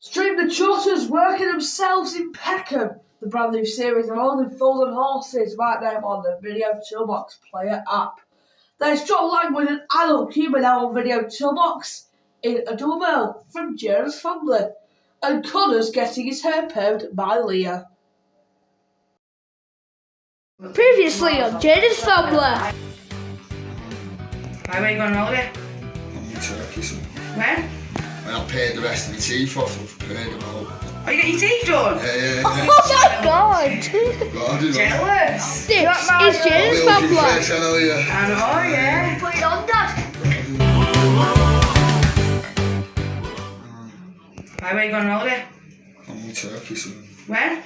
Stream the Trotters working themselves in Peckham, the brand new series of Only Fools and Horses right now on the Video Toolbox player app. There's strong language and adult humour now on Video Toolbox in a double bill from Jaydn's family, and Connor's getting his hair permed by Leah. Previously on Jaydn's family. Where are you going on holiday? I'm in Turkey, so When? I paid the rest of my teeth off, I've paid them out. Oh, you got your teeth done? Yeah. Oh my god! God, Jealous. This is Jaydn's family. fresh, I know, yeah. I know, yeah. Put it on, Dad. Where are you going on holiday? I'm in Turkey, so When?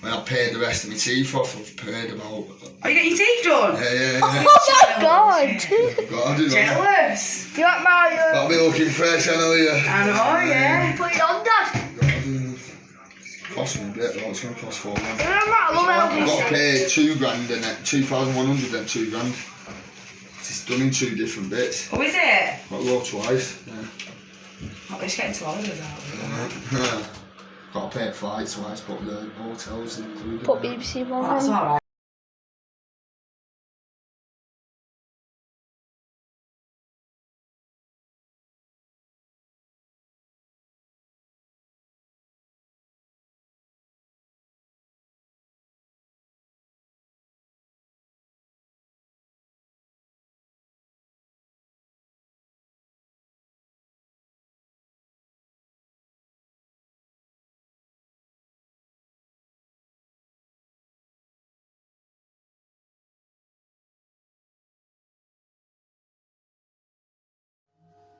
I paid the rest of my teeth off, I've paid them out. Oh, you got your teeth done? Yeah. Oh my god! God, you know. Jealous. You like Mario? Got me looking fresh, I know, yeah. I know, yeah. Put it on, Dad. Cost me a bit, though, it's going to cost £4 grand. I love I've got to pay £2,000 and then 2,100 then £2,000. It's done in two different bits. Oh, is it? Got to go twice, yeah. Oh, let's get into holidays now. Got to pay flights twice, but the hotels included. Put BBC Oh, on. that's alright.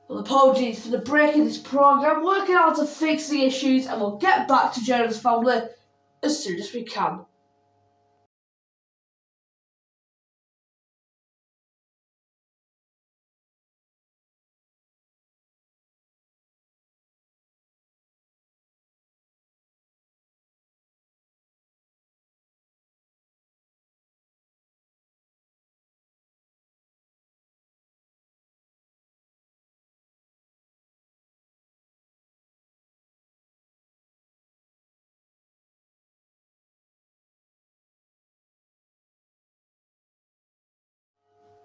Well, apologies for the break in this programme, working out to fix the issues, and we'll get back to Jaydn's family as soon as we can.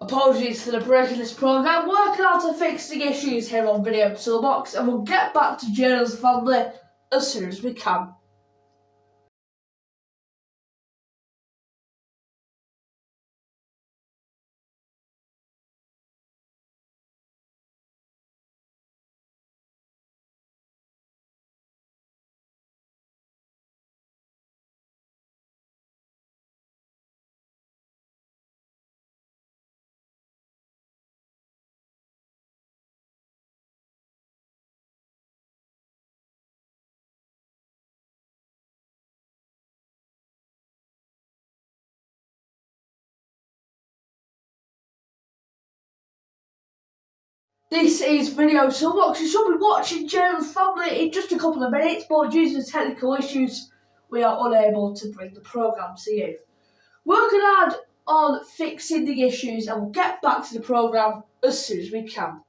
Apologies for the break in this programme, working out to fix the issues here on Video Toolbox, and we'll get back to Jaydn's family as soon as we can. This is Video Toolbox. You should be watching Jaydn's family in just a couple of minutes, but due to technical issues, we are unable to bring the programme to you. Working hard on fixing the issues, and we'll get back to the programme as soon as we can.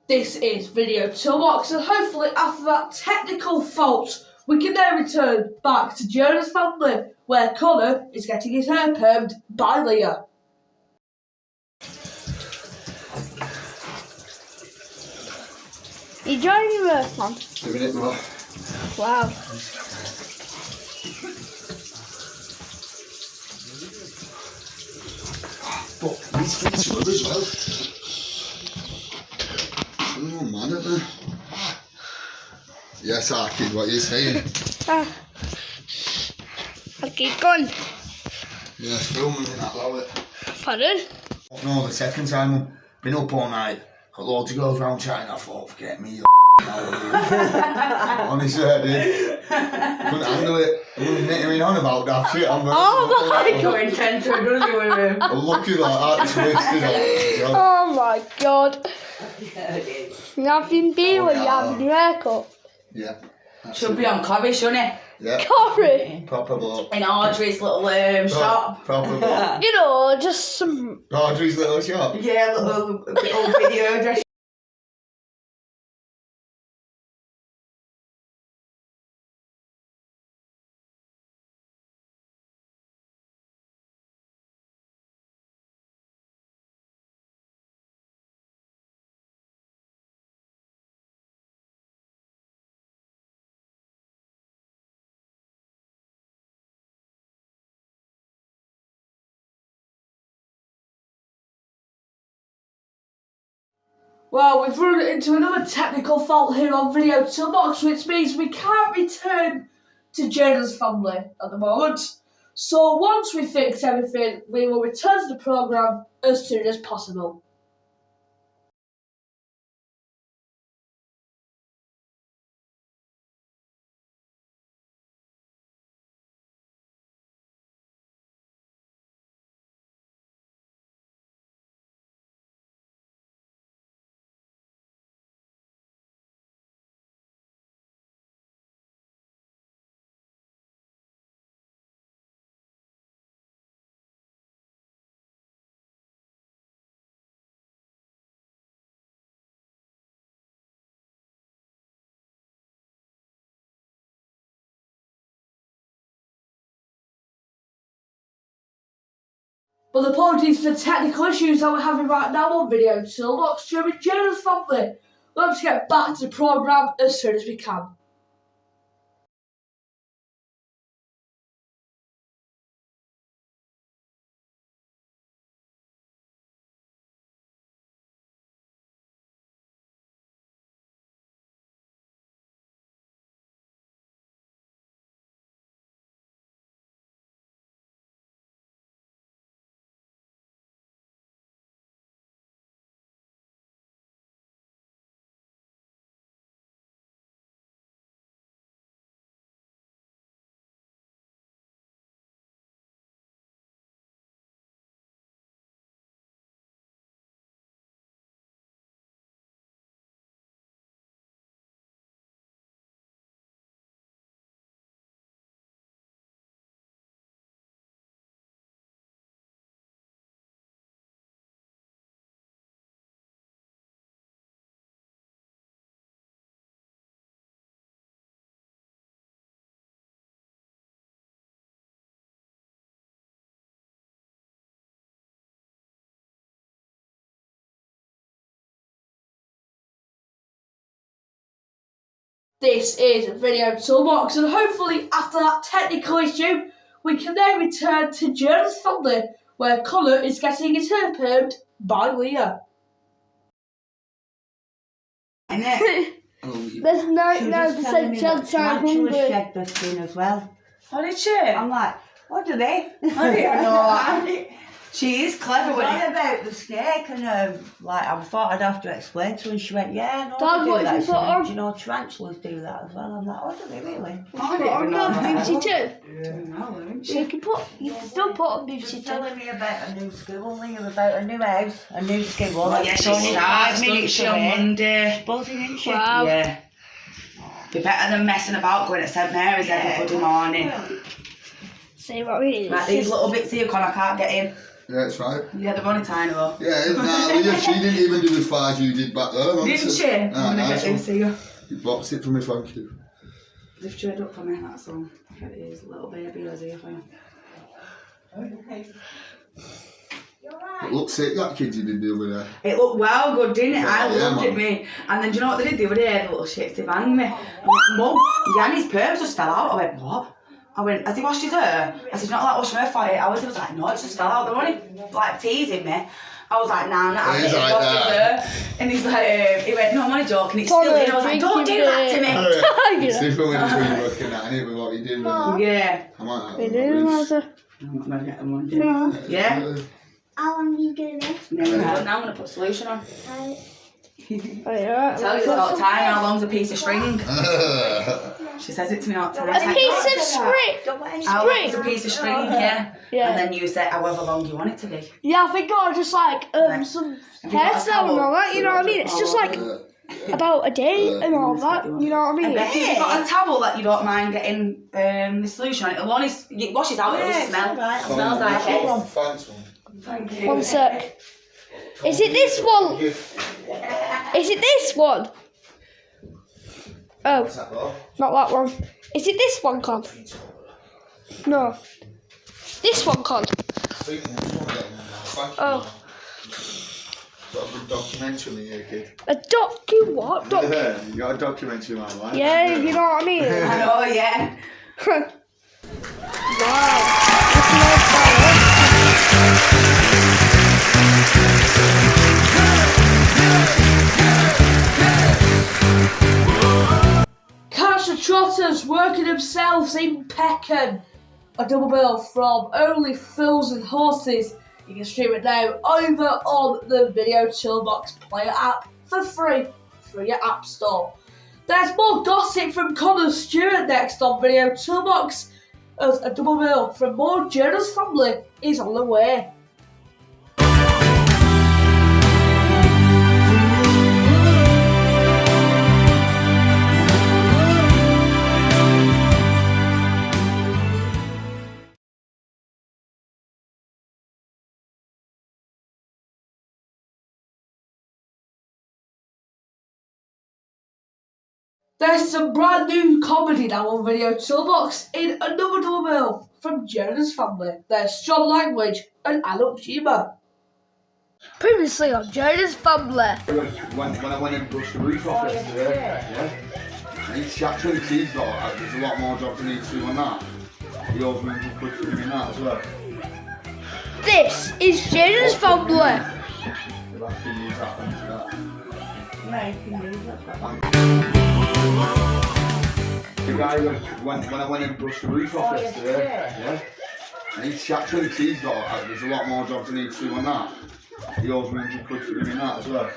This is Video Toolbox, and hopefully after that technical fault, we can now return back to Jaydn's family, where Connor is getting his hair permed by Leah. You joining your birth, man? Doing it, bro. Wow. But these feet rub as well. Oh, man, isn't there? Yes, kid, what are you saying? I'll keep going. Yeah, filming in that lower. Pardon? No, the second time I've been up all night. Got loads of girls round chatting. I thought, forget me, you. Honestly, I did. Couldn't handle it. I was nittering on about that shit. I'm Oh my Go intense, doesn't he, with him? I'm lucky like that, twisted on. Oh my god. You're having beer when you're having your haircut. Yeah. Should be on Corrie, shouldn't it? Yeah. Corrie. Proper bloke. In Audrey's little shop. Proper bloke. You know, just some. Audrey's little shop. Yeah, little video dress. Well, we've run into another technical fault here on Video Toolbox, which means we can't return to Jaydn's family at the moment. So once we fix everything, we will return to the programme as soon as possible. But apologies for the technical issues that we're having right now on Video Toolbox during Jaydn's family. Let's get back to the programme as soon as we can. This is Video Toolbox, and hopefully after that technical issue, we can then return to Jaydn's family, where Connor is getting his hair permed by Leah. There's 99% chance I'm hungry. Shed dusting as well. Oh, did she? I'm like, what do they? I didn't know that. She is clever What with it. about the snake? And like, I thought I'd have to explain to her, and she went, yeah, no, Dad, they what do if that. you She put went, on- do you know tarantulas do that as well? I'm like, oh, do they really? I Put didn't on know the that. BBC Yeah. Too. You can still put on BBC She's Two. telling me about a new school, Leah, about a new house, a new school. Oh, yeah, she Only starts, 5 doesn't minutes she, on away. Monday? Buzzing, isn't she? Wow. Yeah. Be better than messing about going to St Mary's every bloody morning. See what we mean? Like these little bits here, I can't get in. Yeah, that's right. Yeah, they're only tiny though. Yeah, Leah, she didn't even do as far as you did back there. Didn't she? I'm gonna nice get these here. You boxed it for me, thank you. They've chewed up for me, that's all. Get these little baby ears here for you. It looks sick, that kid you did the other day. It looked well good, didn't it? I Yeah, loved it, man. me. And then do you know what they did the other day? The little shits, they banged me. I went, Mum, Yanni's perms just fell out. I went, what? I went, has he washed his hair? I said, not like washing her for 8 hours. He was like, no, it just fell out. They're only like teasing me. I was like, nah, I'm not having it. He's like Washed his hair. And he's like, he went, no, I'm only joking. It's still in. I was like, don't do that to me. It's different when you're working at it with what you do. Yeah. I might have We do, Mother. I'm not going to get them on. Yeah? How long are you doing this? Never know. Now I'm going to put solution on. Alright, Tell you it's about time. How long's a piece of string? She says it to me all the time. A piece of string. Don't let any It's a piece of string, yeah. Yeah. And then use it however long you want it to be. Yeah, I think I just like some Have you got a hairstyle and all towel? that. You know what I mean? It's just like about a day and all that. You know what I mean? Becky, have you got a towel that you don't mind getting the solution on it? It'll only it washes out, it'll Yeah, smell. it's all right. It smells like it. Thanks, man. Thank you. One sec. Is it this one? Is it this one? Oh, What's that, though? not that one. Is it this one, Con? No. This one, Con. I think the next one getting there now. Thank you, Oh. man. Got a good documentary here, kid. A docu what? Yeah, you got a documentary on my life. Yeah, you know what I mean? I know, yeah. Wow. Catch the Trotters working themselves in Peckham. A double bill from Only Fools and Horses. You can stream it now over on the Video Toolbox player app for free through your app store. There's more gossip from Connor Stewart next on Video Toolbox, as a double bill from more Jaydn's family is on the way. There's some brand new comedy now on Video Toolbox in another double bill from Jaydn's family. There's strong language and adult humour. Previously on Jaydn's family. When I went and brushed the roof off yesterday, yeah. He's actually sees that there's a lot more jobs I need to do on that. He owes me 100 quid for doing that as well. This is Jaydn's family. You'll have to use that one for that. Yeah, you can use that. The guy when I went and brushed the roof off yesterday, yeah. He's actually sees that there's a lot more jobs I need to do on that. He owes me 100 quid for doing that as well.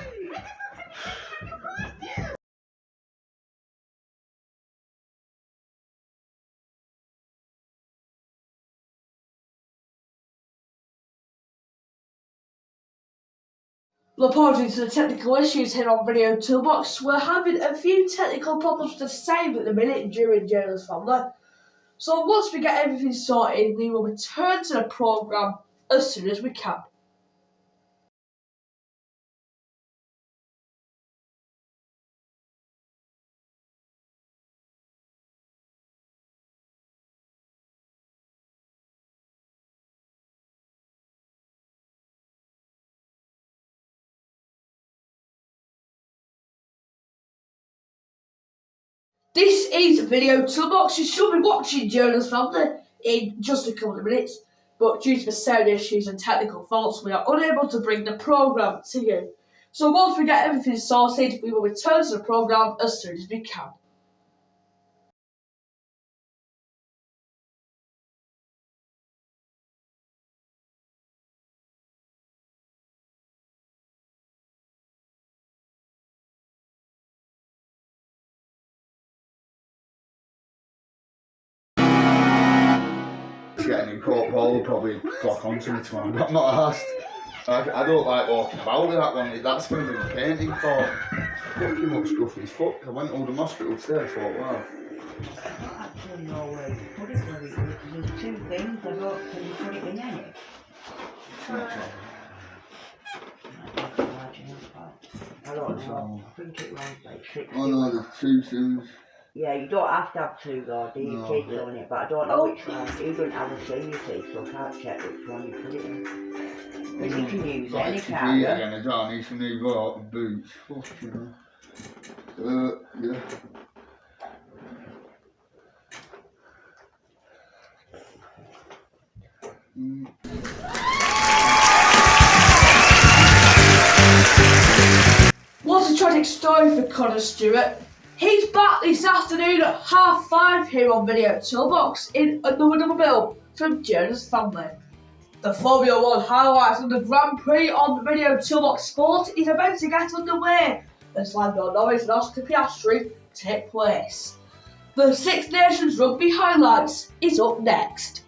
Well, apologies to the technical issues here on Video Toolbox. We're having a few technical problems the same at the minute during Jaydn's family. So once we get everything sorted, we will return to the programme as soon as we can. This is Video Toolbox. You should be watching Jaydn's family in just a couple of minutes, but due to the sound issues and technical faults, we are unable to bring the programme to you. So once we get everything sorted, we will return to the programme as soon as we can. Getting in court, Paul will probably clock onto me tomorrow, but I'm not asked. I don't like walking about with that one. That's going to be a painting court. Pretty much scruffy as fuck. I went to the hospital today and thought, wow. I don't actually know where you put it, where it is. There's two things. Can you put it in any? I don't know. I think it runs like 60. Oh no, there's two things. Yeah, you don't have to have two though, do you? No. Kids on it, but I don't know which one. He doesn't have a thing, you see, so I can't check which one you put it in. Because you can use Like any to car. be again as well. I need some new boots. Fuck, you know. Yeah. What a tragic story for Connor Stewart. He's back this afternoon at 5:30 here on Video Toolbox in another double bill from Jaydn's family. The Formula 1 highlights of the Grand Prix on Video Toolbox Sport is about to get underway as Lando Norris and Oscar Piastri take place. The Six Nations Rugby Highlights is up next.